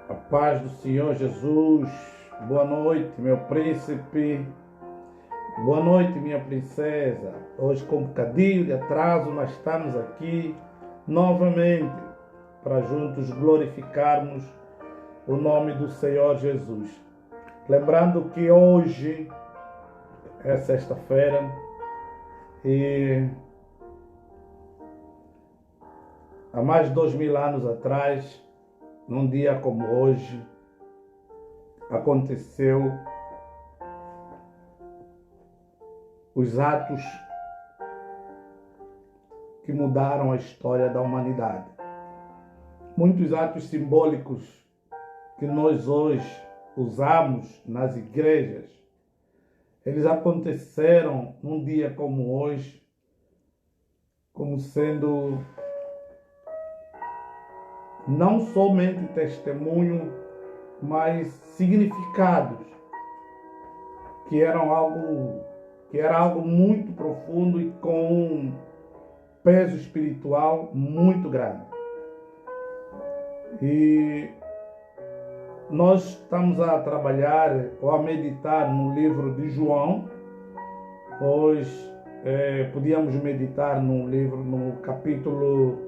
A paz do Senhor Jesus. Boa noite, meu príncipe. Boa noite, minha princesa. Hoje, com um bocadinho de atraso, nós estamos aqui novamente para juntos glorificarmos o nome do Senhor Jesus. Lembrando que hoje é sexta-feira e há mais de 2000 anos atrás, num dia como hoje, aconteceu os atos que mudaram a história da humanidade. Muitos atos simbólicos que nós hoje usamos nas igrejas, eles aconteceram num dia como hoje, como sendo não somente testemunho, mas significados que era algo muito profundo e com um peso espiritual muito grande. E nós estamos a trabalhar ou a meditar no livro de João. Hoje podíamos meditar no capítulo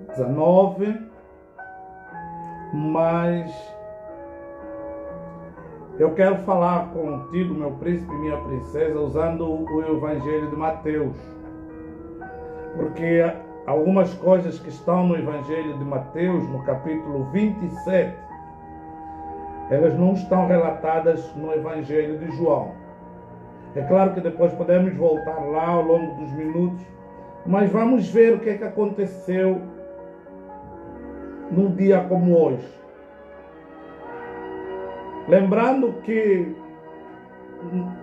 19, mas eu quero falar contigo, meu príncipe e minha princesa, usando o Evangelho de Mateus, porque algumas coisas que estão no Evangelho de Mateus, no capítulo 27, elas não estão relatadas no Evangelho de João. É claro que depois podemos voltar lá ao longo dos minutos, mas vamos ver o que aconteceu num dia como hoje. Lembrando que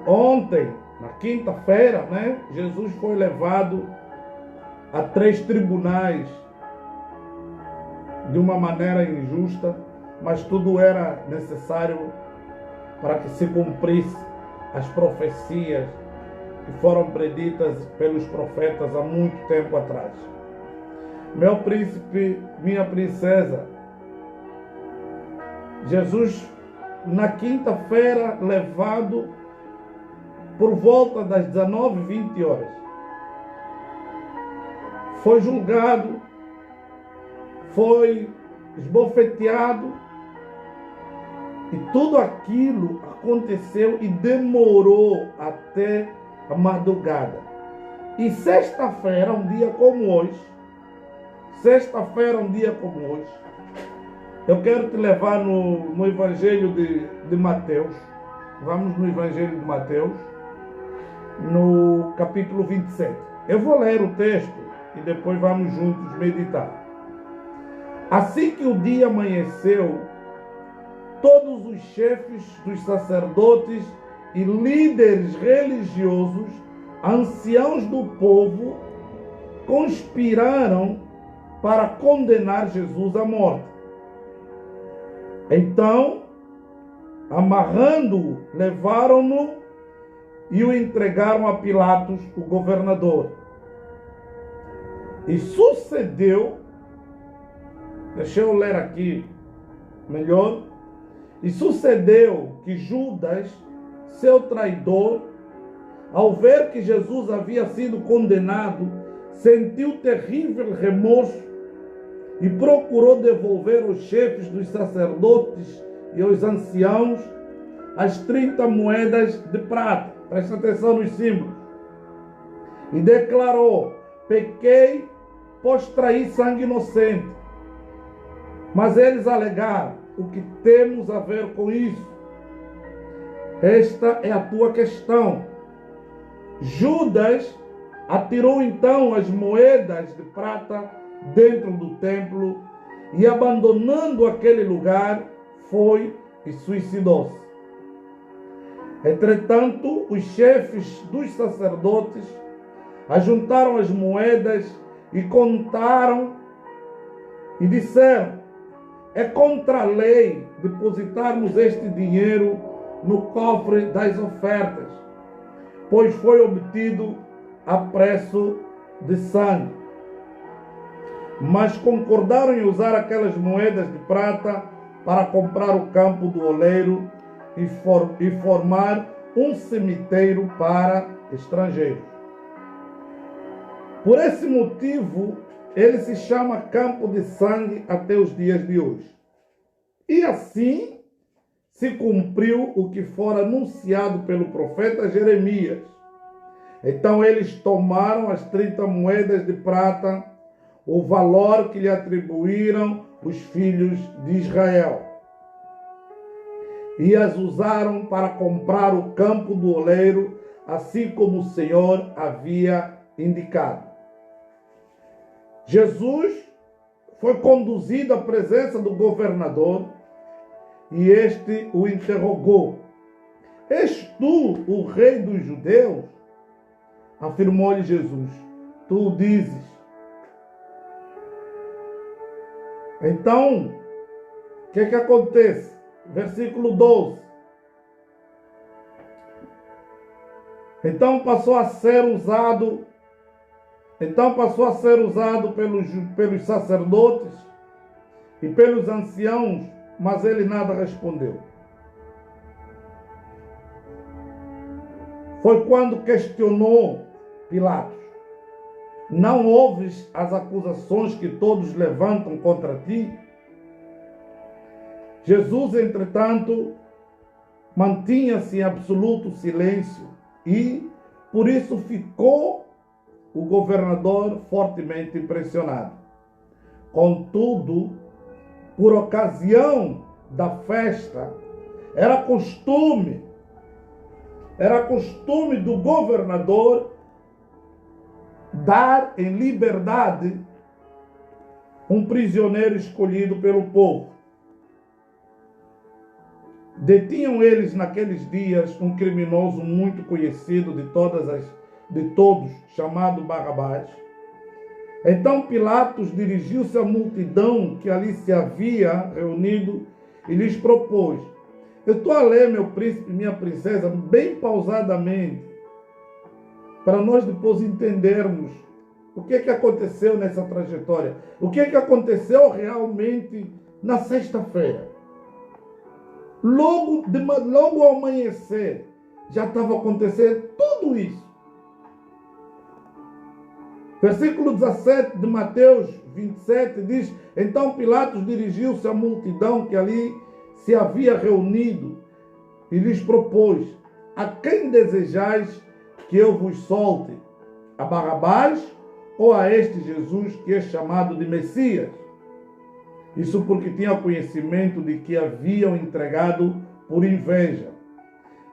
ontem, na quinta-feira, Jesus foi levado a 3 tribunais de uma maneira injusta, mas tudo era necessário para que se cumprisse as profecias que foram preditas pelos profetas há muito tempo atrás. Meu príncipe, minha princesa, Jesus, na quinta-feira, levado por volta das 19h20 horas, foi julgado, foi esbofeteado, e tudo aquilo aconteceu e demorou até a madrugada. E sexta-feira, um dia como hoje, eu quero te levar no Evangelho de Mateus. Vamos no Evangelho de Mateus, no capítulo 27. Eu vou ler o texto e depois vamos juntos meditar. Assim que o dia amanheceu, todos os chefes dos sacerdotes e líderes religiosos, anciãos do povo, conspiraram para condenar Jesus à morte. Então, amarrando-o, levaram-no e o entregaram a Pilatos, o governador. E sucedeu, deixa eu ler aqui melhor, e sucedeu que Judas, seu traidor, ao ver que Jesus havia sido condenado, sentiu terrível remorso e procurou devolver aos chefes dos sacerdotes e aos anciãos as 30 moedas de prata. Presta atenção nos símbolos. E declarou: pequei, pois traí sangue inocente. Mas eles alegaram: o que temos a ver com isso? Esta é a tua questão. Judas atirou então as moedas de prata dentro do templo e, abandonando aquele lugar, foi e suicidou-se. Entretanto, os chefes dos sacerdotes ajuntaram as moedas e contaram e disseram: é contra a lei depositarmos este dinheiro no cofre das ofertas, pois foi obtido a preço de sangue. Mas concordaram em usar aquelas moedas de prata para comprar o campo do oleiro e formar um cemitério para estrangeiros. Por esse motivo, ele se chama Campo de Sangue até os dias de hoje. E assim se cumpriu o que fora anunciado pelo profeta Jeremias. Então eles tomaram as 30 moedas de prata, o valor que lhe atribuíram os filhos de Israel, e as usaram para comprar o campo do oleiro, assim como o Senhor havia indicado. Jesus foi conduzido à presença do governador e este o interrogou: "És tu o rei dos judeus?" Afirmou-lhe Jesus: "Tu o dizes." Então, o que acontece? Versículo 12. Então passou a ser usado pelos sacerdotes e pelos anciãos, mas ele nada respondeu. Foi quando questionou Pilatos: "Não ouves as acusações que todos levantam contra ti?" Jesus, entretanto, mantinha-se em absoluto silêncio e, por isso, ficou o governador fortemente impressionado. Contudo, por ocasião da festa, era costume do governador dar em liberdade um prisioneiro escolhido pelo povo. Detinham eles naqueles dias um criminoso muito conhecido de todos, chamado Barrabás. Então Pilatos dirigiu-se à multidão que ali se havia reunido e lhes propôs. Eu estou a ler, meu príncipe e minha princesa, bem pausadamente, para nós depois entendermos o que aconteceu nessa trajetória, o que aconteceu realmente na sexta-feira. Logo ao amanhecer, já estava acontecendo tudo isso. Versículo 17 de Mateus 27 diz: Então Pilatos dirigiu-se à multidão que ali se havia reunido e lhes propôs: A quem desejais que eu vos solte? A Barrabás ou a este Jesus que é chamado de Messias? Isso porque tinha conhecimento de que haviam entregado por inveja.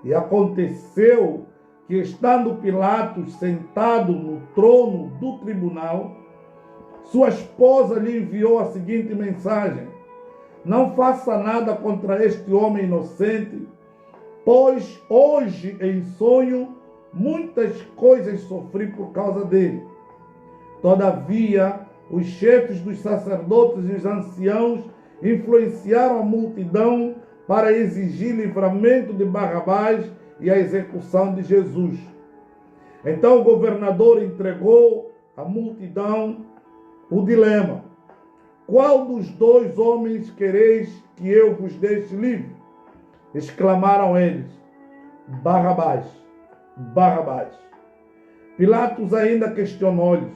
E aconteceu que, estando Pilatos sentado no trono do tribunal, sua esposa lhe enviou a seguinte mensagem: Não faça nada contra este homem inocente, pois hoje em sonho muitas coisas sofri por causa dele. Todavia, os chefes dos sacerdotes e os anciãos influenciaram a multidão para exigir livramento de Barrabás e a execução de Jesus. Então o governador entregou à multidão o dilema: Qual dos dois homens quereis que eu vos deixe livre? Exclamaram eles: Barrabás, Barrabás. Pilatos ainda questionou-lhes: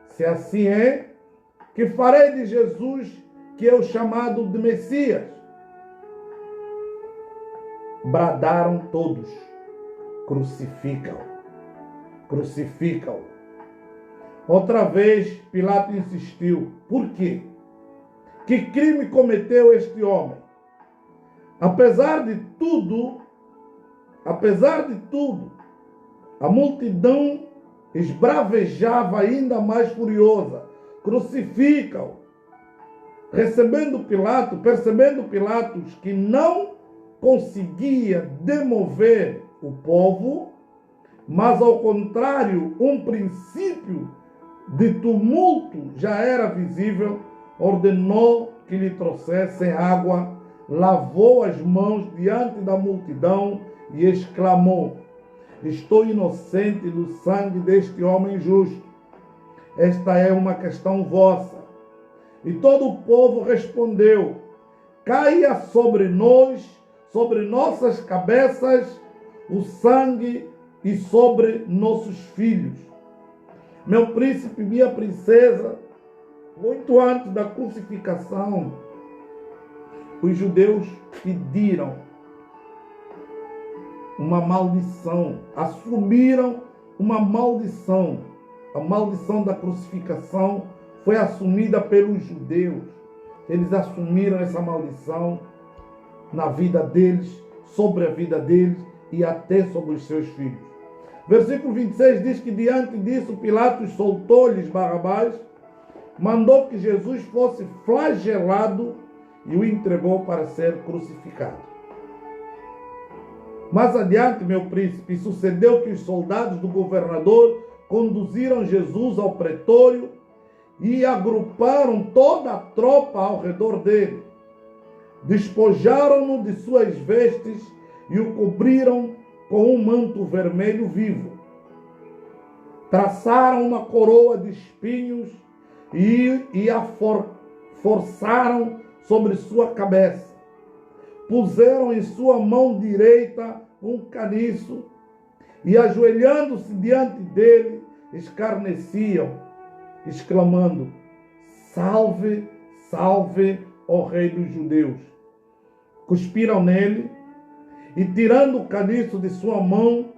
Se assim é, que farei de Jesus, que é o chamado de Messias? Bradaram todos: Crucificam, crucificam. Outra vez Pilatos insistiu: Por quê? Que crime cometeu este homem? Apesar de tudo, a multidão esbravejava ainda mais furiosa: Crucificam! Percebendo Pilatos que não conseguia demover o povo, mas ao contrário, um princípio de tumulto já era visível, ordenou que lhe trouxessem água, lavou as mãos diante da multidão e exclamou: Estou inocente do sangue deste homem justo. Esta é uma questão vossa. E todo o povo respondeu: caia sobre nós, sobre nossas cabeças, o sangue e sobre nossos filhos. Meu príncipe, minha princesa, muito antes da crucificação, os judeus pediram uma maldição, assumiram uma maldição. A maldição da crucificação foi assumida pelos judeus. Eles assumiram essa maldição na vida deles, sobre a vida deles e até sobre os seus filhos. Versículo 26 diz que diante disso Pilatos soltou-lhes Barrabás, mandou que Jesus fosse flagelado e o entregou para ser crucificado. Mais adiante, meu príncipe, sucedeu que os soldados do governador conduziram Jesus ao pretório e agruparam toda a tropa ao redor dele. Despojaram-no de suas vestes e o cobriram com um manto vermelho vivo. Traçaram uma coroa de espinhos e a forçaram sobre sua cabeça. Puseram em sua mão direita um caniço e, ajoelhando-se diante dele, escarneciam, exclamando: Salve, salve, ó Rei dos Judeus. Cuspiram nele e, tirando o caniço de sua mão,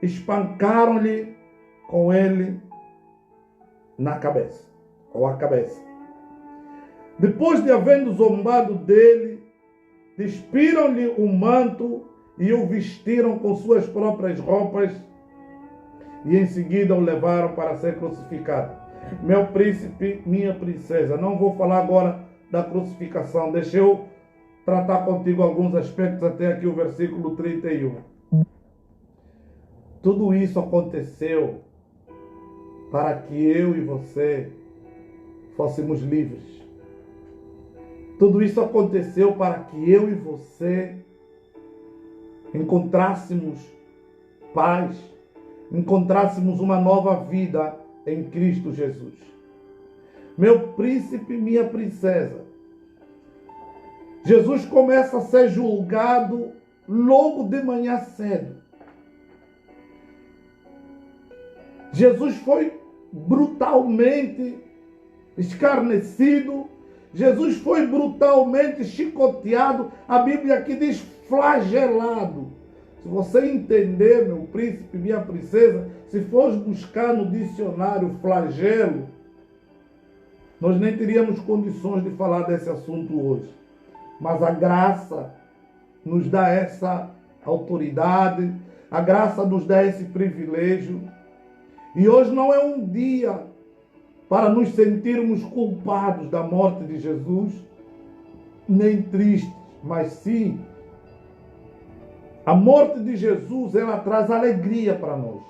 espancaram-lhe com ele na cabeça, ou a cabeça. Depois de havendo zombado dele, despiram-lhe o manto e o vestiram com suas próprias roupas e em seguida o levaram para ser crucificado. Meu príncipe, minha princesa, não vou falar agora da crucificação, deixa eu tratar contigo alguns aspectos até aqui o versículo 31. Tudo isso aconteceu para que eu e você fôssemos livres. Tudo isso aconteceu para que eu e você encontrássemos paz, encontrássemos uma nova vida em Cristo Jesus. Meu príncipe, minha princesa, Jesus começa a ser julgado logo de manhã cedo. Jesus foi brutalmente escarnecido, Jesus foi brutalmente chicoteado, a Bíblia aqui diz flagelado. Se você entender, meu príncipe, minha princesa, se fores buscar no dicionário flagelo, nós nem teríamos condições de falar desse assunto hoje. Mas a graça nos dá essa autoridade, a graça nos dá esse privilégio. E hoje não é um dia para nos sentirmos culpados da morte de Jesus, nem tristes, mas sim, a morte de Jesus, ela traz alegria para nós.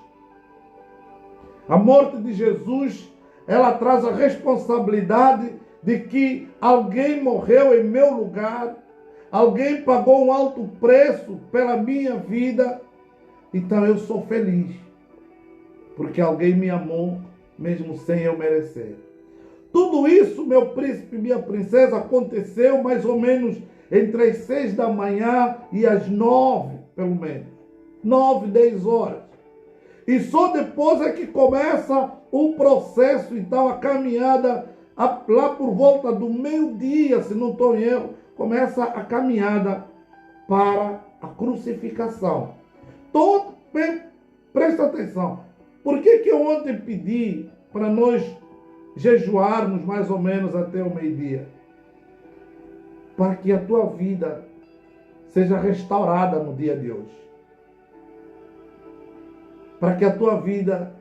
A morte de Jesus, ela traz a responsabilidade de que alguém morreu em meu lugar, alguém pagou um alto preço pela minha vida, então eu sou feliz, porque alguém me amou, mesmo sem eu merecer. Tudo isso, meu príncipe e minha princesa, aconteceu mais ou menos entre as 6 da manhã e as 9, pelo menos. 9, 10 horas. E só depois é que começa o processo, então, a caminhada, lá por volta do meio-dia, se não estou em erro, começa a caminhada para a crucificação. Presta atenção. Por que eu ontem pedi para nós jejuarmos mais ou menos até o meio-dia? Para que a tua vida seja restaurada no dia de hoje. Para que a tua vida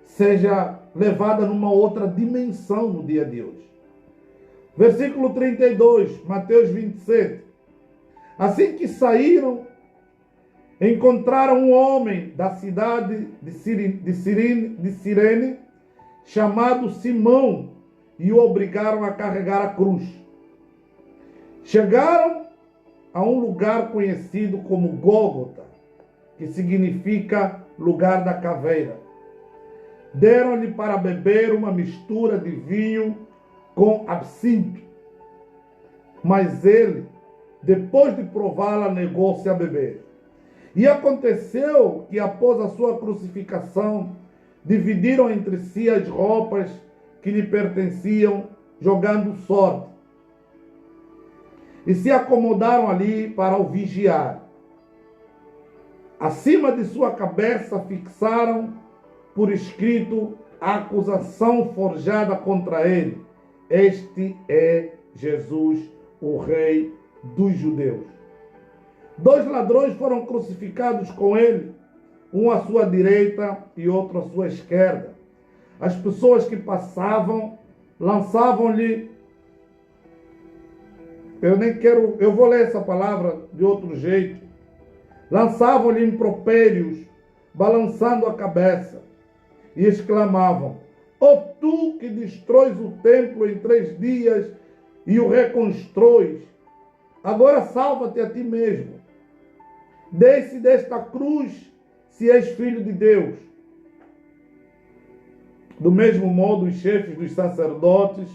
seja levada numa outra dimensão no dia de hoje. Versículo 32, Mateus 27. Assim que saíram, encontraram um homem da cidade de Cirene, chamado Simão, e o obrigaram a carregar a cruz. Chegaram a um lugar conhecido como Gólgota, que significa lugar da caveira. Deram-lhe para beber uma mistura de vinho com absinto. Mas ele, depois de prová-la, negou-se a beber. E aconteceu que após a sua crucificação, dividiram entre si as roupas que lhe pertenciam, jogando sorte. E se acomodaram ali para o vigiar. Acima de sua cabeça fixaram por escrito a acusação forjada contra ele: este é Jesus, o Rei dos Judeus. 2 ladrões foram crucificados com ele, um à sua direita e outro à sua esquerda. As pessoas que passavam lançavam-lhe... Eu vou ler essa palavra de outro jeito. Lançavam-lhe impropérios, balançando a cabeça, e exclamavam: ó tu que destróis o templo em 3 dias e o reconstróis, agora salva-te a ti mesmo. Desce desta cruz, se és filho de Deus. Do mesmo modo, os chefes dos sacerdotes,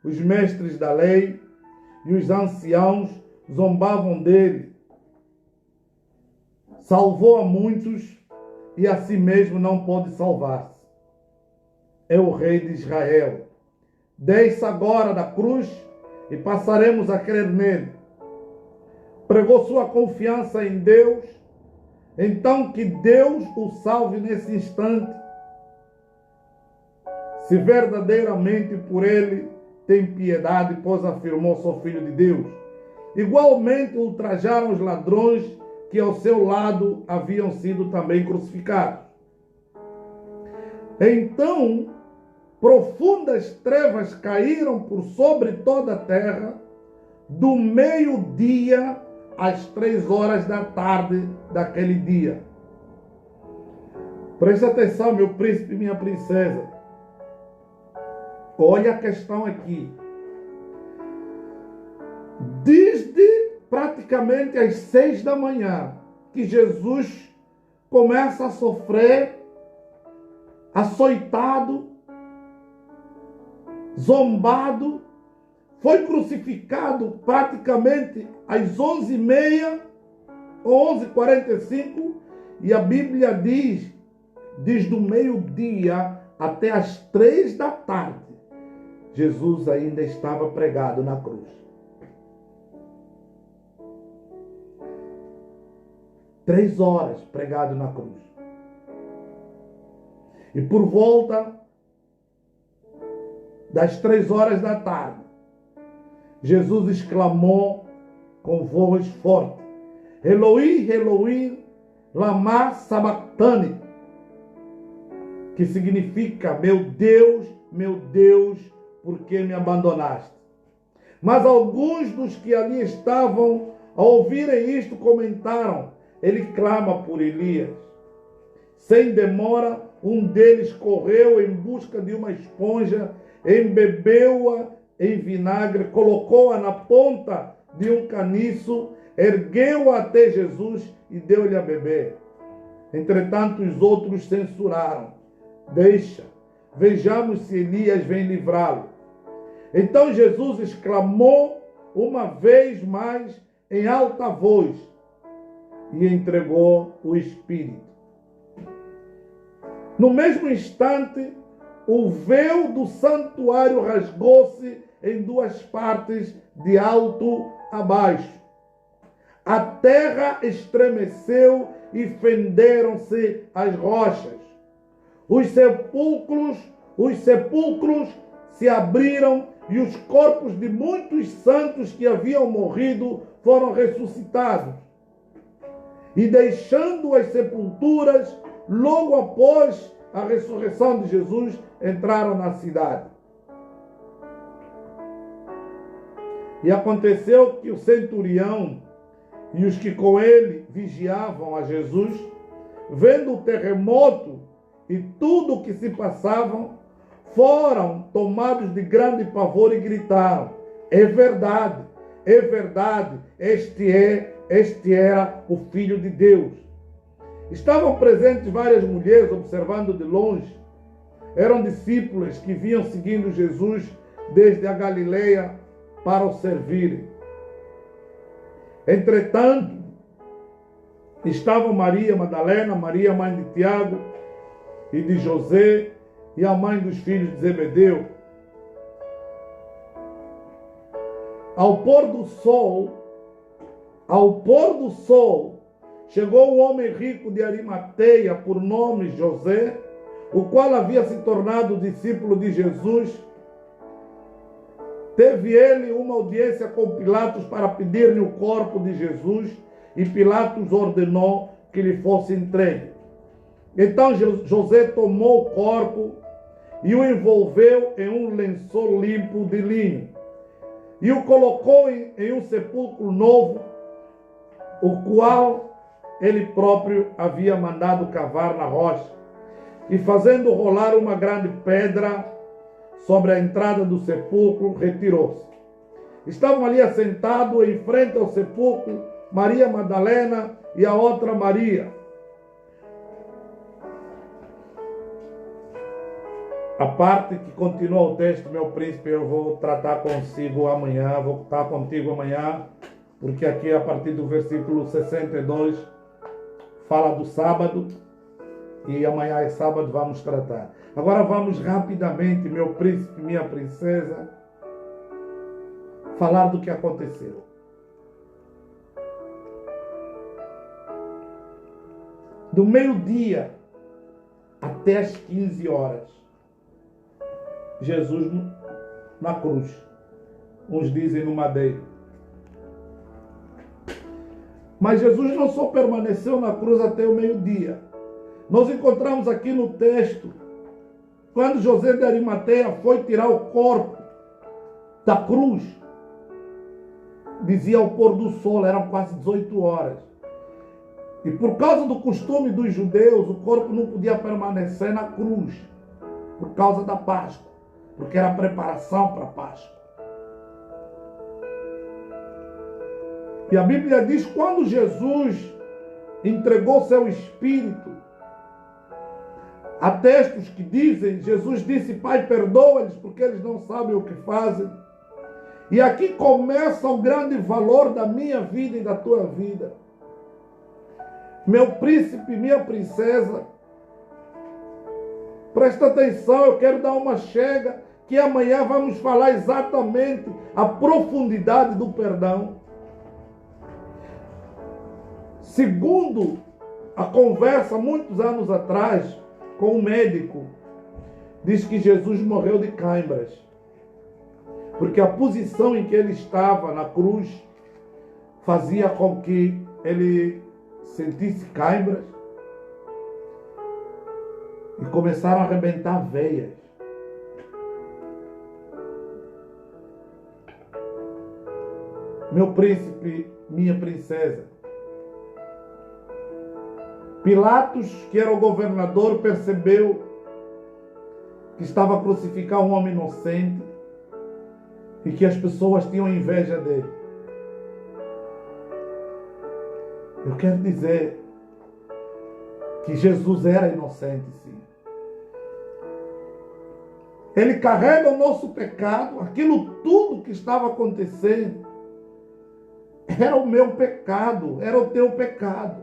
os mestres da lei e os anciãos zombavam dele. Salvou a muitos e a si mesmo não pode salvar-se. É o Rei de Israel. Desça agora da cruz e passaremos a crer nele. Pregou sua confiança em Deus, então que Deus o salve nesse instante, se verdadeiramente por ele tem piedade, pois afirmou: sou filho de Deus. Igualmente ultrajaram os ladrões que ao seu lado haviam sido também crucificados. Então, profundas trevas caíram por sobre toda a terra, do meio-dia às 3 horas da tarde daquele dia. Preste atenção, meu príncipe e minha princesa. Olha a questão aqui. Desde praticamente às 6 da manhã que Jesus começa a sofrer, açoitado, zombado, foi crucificado praticamente às 11h30 ou 11h45, e a Bíblia diz do meio-dia até às 3 da tarde, Jesus ainda estava pregado na cruz. 3 horas pregado na cruz. E por volta das 3 horas da tarde, Jesus exclamou com voz forte: Eloi, Eloi, lama sabachthani, que significa: meu Deus, por que me abandonaste? Mas alguns dos que ali estavam, ao ouvirem isto, comentaram: ele clama por Elias. Sem demora, um deles correu em busca de uma esponja, embebeu-a em vinagre, colocou-a na ponta de um caniço, ergueu-a até Jesus e deu-lhe a beber. Entretanto, os outros censuraram: deixa, vejamos se Elias vem livrá-lo. Então Jesus exclamou uma vez mais em alta voz e entregou o Espírito. No mesmo instante, o véu do santuário rasgou-se em 2 partes, de alto a baixo. A terra estremeceu e fenderam-se as rochas. Os sepulcros se abriram e os corpos de muitos santos que haviam morrido foram ressuscitados. E deixando as sepulturas, logo após a ressurreição de Jesus, entraram na cidade. E aconteceu que o centurião e os que com ele vigiavam a Jesus, vendo o terremoto e tudo o que se passava, foram tomados de grande pavor e gritaram: é verdade, este era o Filho de Deus. Estavam presentes várias mulheres observando de longe. Eram discípulas que vinham seguindo Jesus desde a Galileia para o servirem. Entretanto, estavam Maria Madalena, Maria mãe de Tiago e de José, e a mãe dos filhos de Zebedeu. Ao pôr do sol, chegou um homem rico de Arimateia, por nome José, o qual havia se tornado discípulo de Jesus. Teve ele uma audiência com Pilatos para pedir-lhe o corpo de Jesus, e Pilatos ordenou que lhe fosse entregue. Então José tomou o corpo e o envolveu em um lençol limpo de linho, e o colocou em um sepulcro novo, o qual ele próprio havia mandado cavar na rocha, e fazendo rolar uma grande pedra sobre a entrada do sepulcro, retirou-se. Estavam ali assentados em frente ao sepulcro Maria Madalena e a outra Maria. A parte que continua o texto, meu príncipe, eu vou tratar consigo amanhã, vou estar contigo amanhã, porque aqui a partir do versículo 62 fala do sábado, e amanhã é sábado, vamos tratar. Agora vamos rapidamente, meu príncipe, minha princesa, falar do que aconteceu. Do meio-dia até as 15 horas, Jesus na cruz. Uns dizem no madeiro. Mas Jesus não só permaneceu na cruz até o meio-dia. Nós encontramos aqui no texto, quando José de Arimateia foi tirar o corpo da cruz, dizia ao pôr do sol, eram quase 18 horas. E por causa do costume dos judeus, o corpo não podia permanecer na cruz, por causa da Páscoa, porque era a preparação para a Páscoa. E a Bíblia diz, quando Jesus entregou seu espírito, há textos que dizem, Jesus disse, Pai, perdoa-lhes, porque eles não sabem o que fazem. E aqui começa o grande valor da minha vida e da tua vida. Meu príncipe, minha princesa, presta atenção, eu quero dar uma chega, que amanhã vamos falar exatamente a profundidade do perdão. Segundo a conversa, muitos anos atrás, com um médico, diz que Jesus morreu de câimbras, porque a posição em que ele estava na cruz fazia com que ele sentisse câimbras e começaram a arrebentar veias. Meu príncipe, minha princesa, Pilatos, que era o governador, percebeu que estava a crucificar um homem inocente e que as pessoas tinham inveja dele. Eu quero dizer que Jesus era inocente, sim. Ele carrega o nosso pecado, aquilo tudo que estava acontecendo era o meu pecado, era o teu pecado.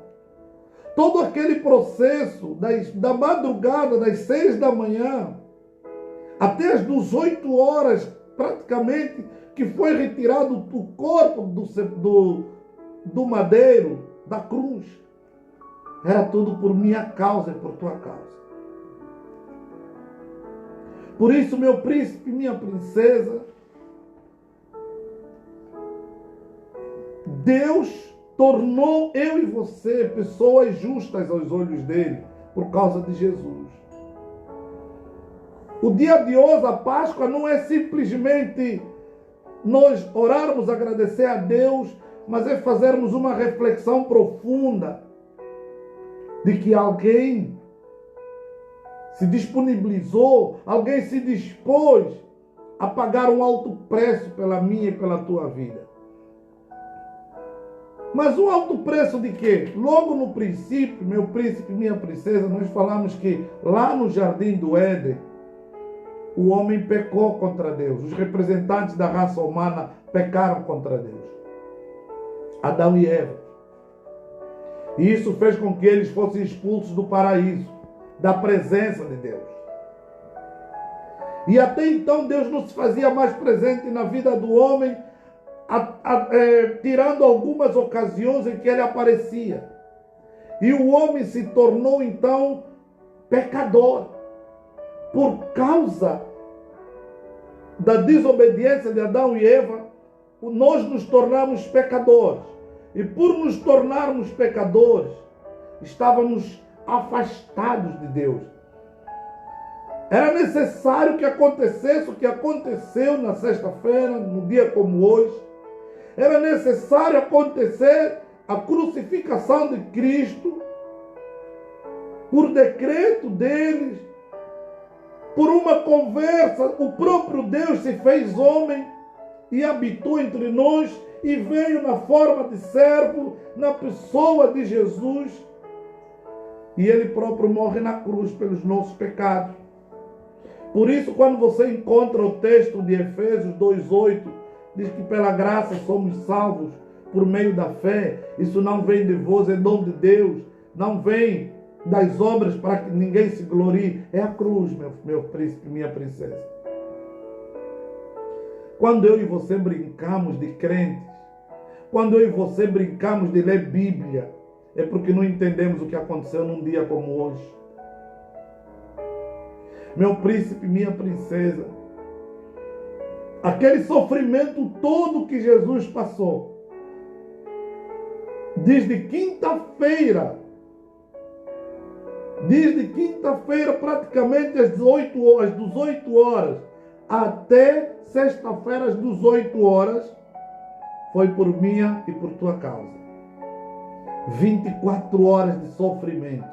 Todo aquele processo da madrugada, das 6 da manhã, até as 18 horas, praticamente, que foi retirado o corpo do madeiro, da cruz, era tudo por minha causa e por tua causa. Por isso, meu príncipe, minha princesa, Deus tornou eu e você pessoas justas aos olhos dele, por causa de Jesus. O dia de hoje, a Páscoa, não é simplesmente nós orarmos, agradecer a Deus, mas é fazermos uma reflexão profunda de que alguém se disponibilizou, alguém se dispôs a pagar um alto preço pela minha e pela tua vida. Mas um alto preço de quê? Logo no princípio, meu príncipe, minha princesa, nós falamos que lá no Jardim do Éden, o homem pecou contra Deus. Os representantes da raça humana pecaram contra Deus. Adão e Eva. E isso fez com que eles fossem expulsos do paraíso, da presença de Deus. E até então Deus não se fazia mais presente na vida do homem, tirando algumas ocasiões em que ele aparecia. E o homem se tornou então pecador. Por causa da desobediência de Adão e Eva, nós nos tornamos pecadores. E por nos tornarmos pecadores, estávamos afastados de Deus. Era necessário que acontecesse o que aconteceu na sexta-feira, num dia como hoje. Era necessário acontecer a crucificação de Cristo, por decreto deles, por uma conversa. O próprio Deus se fez homem e habitou entre nós e veio na forma de servo, na pessoa de Jesus. E ele próprio morre na cruz pelos nossos pecados. Por isso, quando você encontra o texto de Efésios 2:8, diz que pela graça somos salvos por meio da fé. Isso não vem de vós, é dom de Deus. Não vem das obras para que ninguém se glorie. É a cruz, meu príncipe, minha princesa. Quando eu e você brincamos de crentes, quando eu e você brincamos de ler Bíblia, é porque não entendemos o que aconteceu num dia como hoje. Meu príncipe, minha princesa, aquele sofrimento todo que Jesus passou, desde quinta-feira, praticamente às 18 horas, até sexta-feira às 18 horas, foi por minha e por tua causa. 24 horas de sofrimento,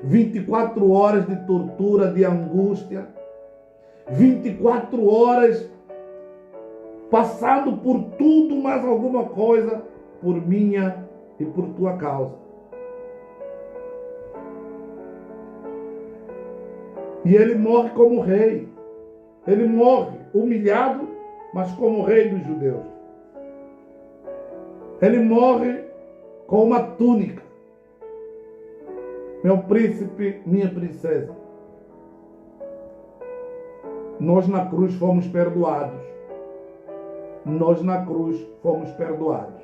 24 horas de tortura, de angústia, 24 horas passando por tudo, mais alguma coisa, por minha e por tua causa. E ele morre como rei. Ele morre humilhado, mas como rei dos judeus. Ele morre com uma túnica. Meu príncipe, minha princesa, nós na cruz fomos perdoados. Nós na cruz fomos perdoados.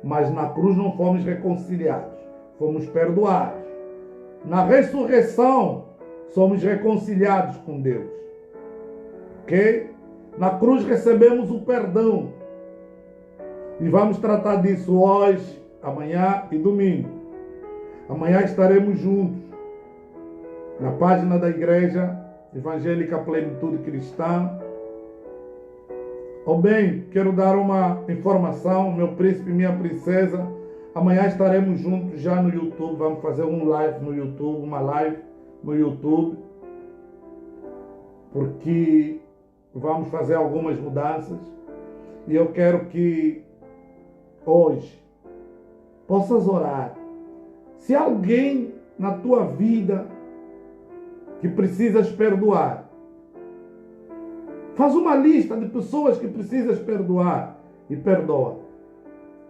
Mas na cruz não fomos reconciliados. Fomos perdoados. Na ressurreição, somos reconciliados com Deus. Ok? Na cruz recebemos o perdão. E vamos tratar disso hoje, amanhã e domingo. Amanhã estaremos juntos na página da Igreja Evangélica Plenitude Cristã. Bem, quero dar uma informação, meu príncipe e minha princesa. Amanhã estaremos juntos já no YouTube. Vamos fazer uma live no YouTube, porque vamos fazer algumas mudanças. E eu quero que hoje possas orar. Se alguém na tua vida que precisas perdoar, faz uma lista de pessoas que precisas perdoar e perdoa.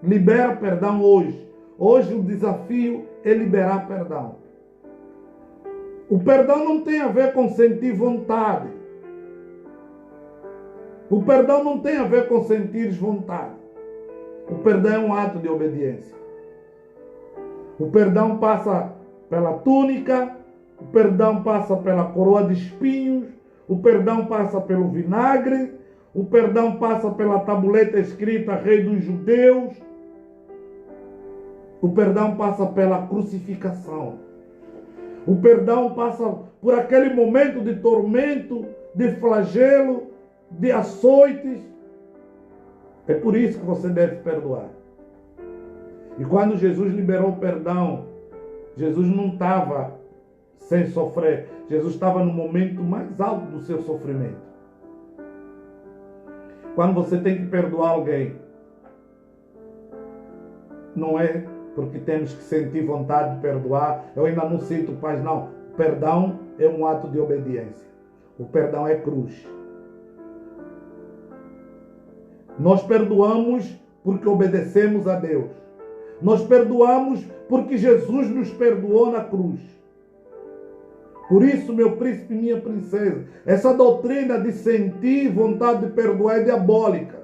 Libera perdão hoje. Hoje o desafio é liberar perdão. O perdão não tem a ver com sentir vontade. O perdão não tem a ver com sentir vontade. O perdão é um ato de obediência. O perdão passa pela túnica, o perdão passa pela coroa de espinhos, o perdão passa pelo vinagre, o perdão passa pela tabuleta escrita Rei dos Judeus, o perdão passa pela crucificação, o perdão passa por aquele momento de tormento, de flagelo, de açoites. É por isso que você deve perdoar. E quando Jesus liberou o perdão, Jesus não estava sem sofrer. Jesus estava no momento mais alto do seu sofrimento. Quando você tem que perdoar alguém, não é porque temos que sentir vontade de perdoar. Eu ainda não sinto paz, não. O perdão é um ato de obediência. O perdão é cruz. Nós perdoamos porque obedecemos a Deus. Nós perdoamos porque Jesus nos perdoou na cruz. Por isso, meu príncipe e minha princesa, essa doutrina de sentir vontade de perdoar é diabólica.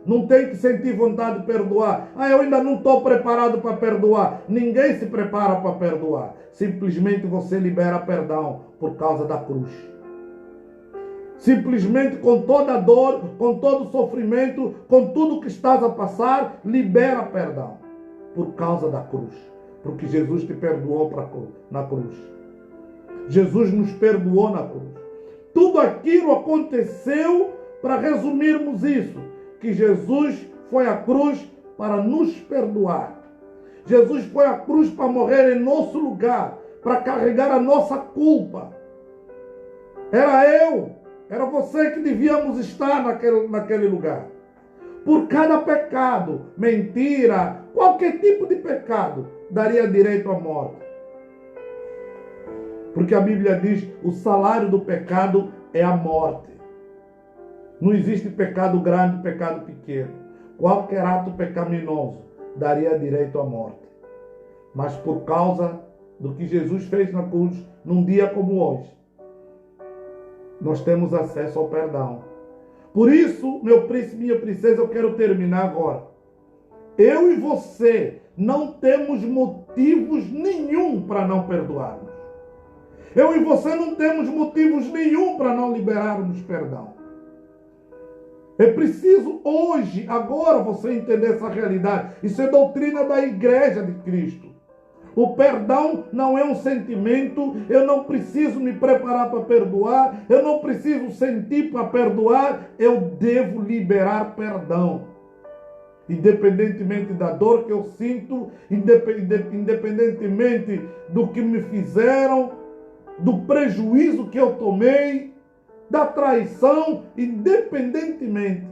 Não tem que sentir vontade de perdoar. Eu ainda não estou preparado para perdoar. Ninguém se prepara para perdoar. Simplesmente você libera perdão por causa da cruz. Simplesmente com toda a dor, com todo o sofrimento, com tudo que estás a passar, libera perdão por causa da cruz. Porque Jesus te perdoou na cruz. Jesus nos perdoou na cruz. Tudo aquilo aconteceu, para resumirmos isso, que Jesus foi à cruz para nos perdoar. Jesus foi à cruz para morrer em nosso lugar, para carregar a nossa culpa. Era você que devíamos estar naquele lugar. Por cada pecado, mentira, qualquer tipo de pecado, daria direito à morte. Porque a Bíblia diz, o salário do pecado é a morte. Não existe pecado grande, pecado pequeno. Qualquer ato pecaminoso daria direito à morte. Mas por causa do que Jesus fez na cruz, num dia como hoje, nós temos acesso ao perdão. Por isso, meu príncipe e minha princesa, eu quero terminar agora. Eu e você não temos motivos nenhum para não perdoarmos. Eu e você não temos motivos nenhum para não liberarmos perdão. É preciso hoje, agora, você entender essa realidade. Isso é doutrina da Igreja de Cristo. O perdão não é um sentimento, eu não preciso me preparar para perdoar, eu não preciso sentir para perdoar, eu devo liberar perdão. Independentemente da dor que eu sinto, independentemente do que me fizeram, do prejuízo que eu tomei, da traição, independentemente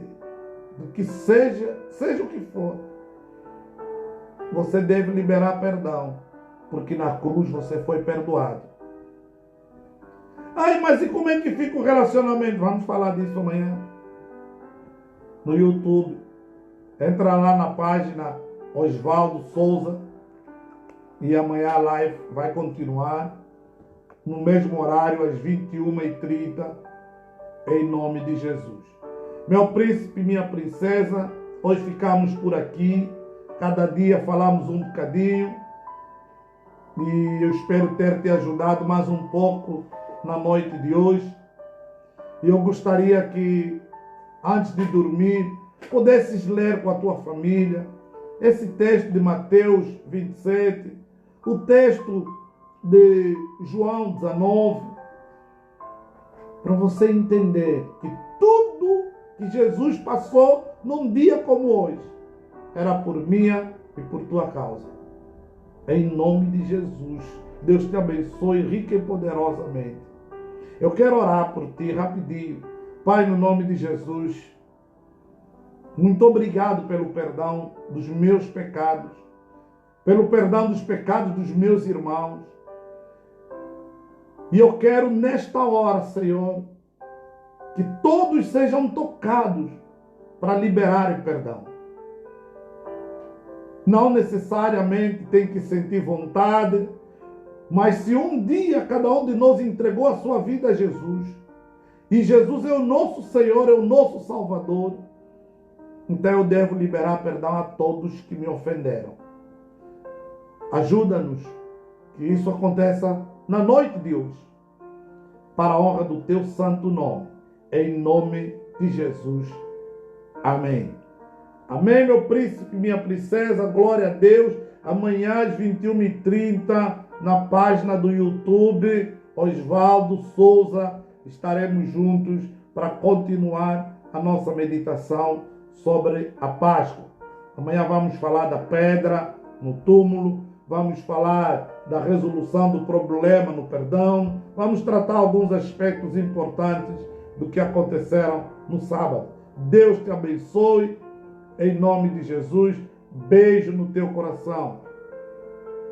do que seja o que for, você deve liberar perdão, porque na cruz você foi perdoado. Mas e como é que fica o relacionamento? Vamos falar disso amanhã no YouTube. Entra lá na página Osvaldo Souza e amanhã a live vai continuar no mesmo horário, às 21h30, em nome de Jesus. Meu príncipe, minha princesa, hoje ficamos por aqui. Cada dia falamos um bocadinho. E eu espero ter te ajudado mais um pouco na noite de hoje. E eu gostaria que, antes de dormir, pudesses ler com a tua família esse texto de Mateus 27, o texto de João 19, para você entender que tudo que Jesus passou num dia como hoje era por minha e por tua causa. Em nome de Jesus, Deus te abençoe rica e poderosamente. Eu quero orar por ti rapidinho. Pai, no nome de Jesus, muito obrigado pelo perdão dos meus pecados, pelo perdão dos pecados dos meus irmãos. E eu quero nesta hora, Senhor, que todos sejam tocados para liberarem perdão. Não necessariamente tem que sentir vontade, mas se um dia cada um de nós entregou a sua vida a Jesus, e Jesus é o nosso Senhor, é o nosso Salvador, então eu devo liberar perdão a todos que me ofenderam. Ajuda-nos que isso aconteça na noite de hoje, para a honra do teu santo nome, em nome de Jesus. Amém. Amém, meu príncipe, minha princesa, glória a Deus. Amanhã às 21h30, na página do YouTube, Osvaldo Souza, estaremos juntos para continuar a nossa meditação sobre a Páscoa. Amanhã vamos falar da pedra no túmulo, vamos falar da resolução do problema no perdão, vamos tratar alguns aspectos importantes do que aconteceram no sábado. Deus te abençoe, em nome de Jesus. Beijo no teu coração.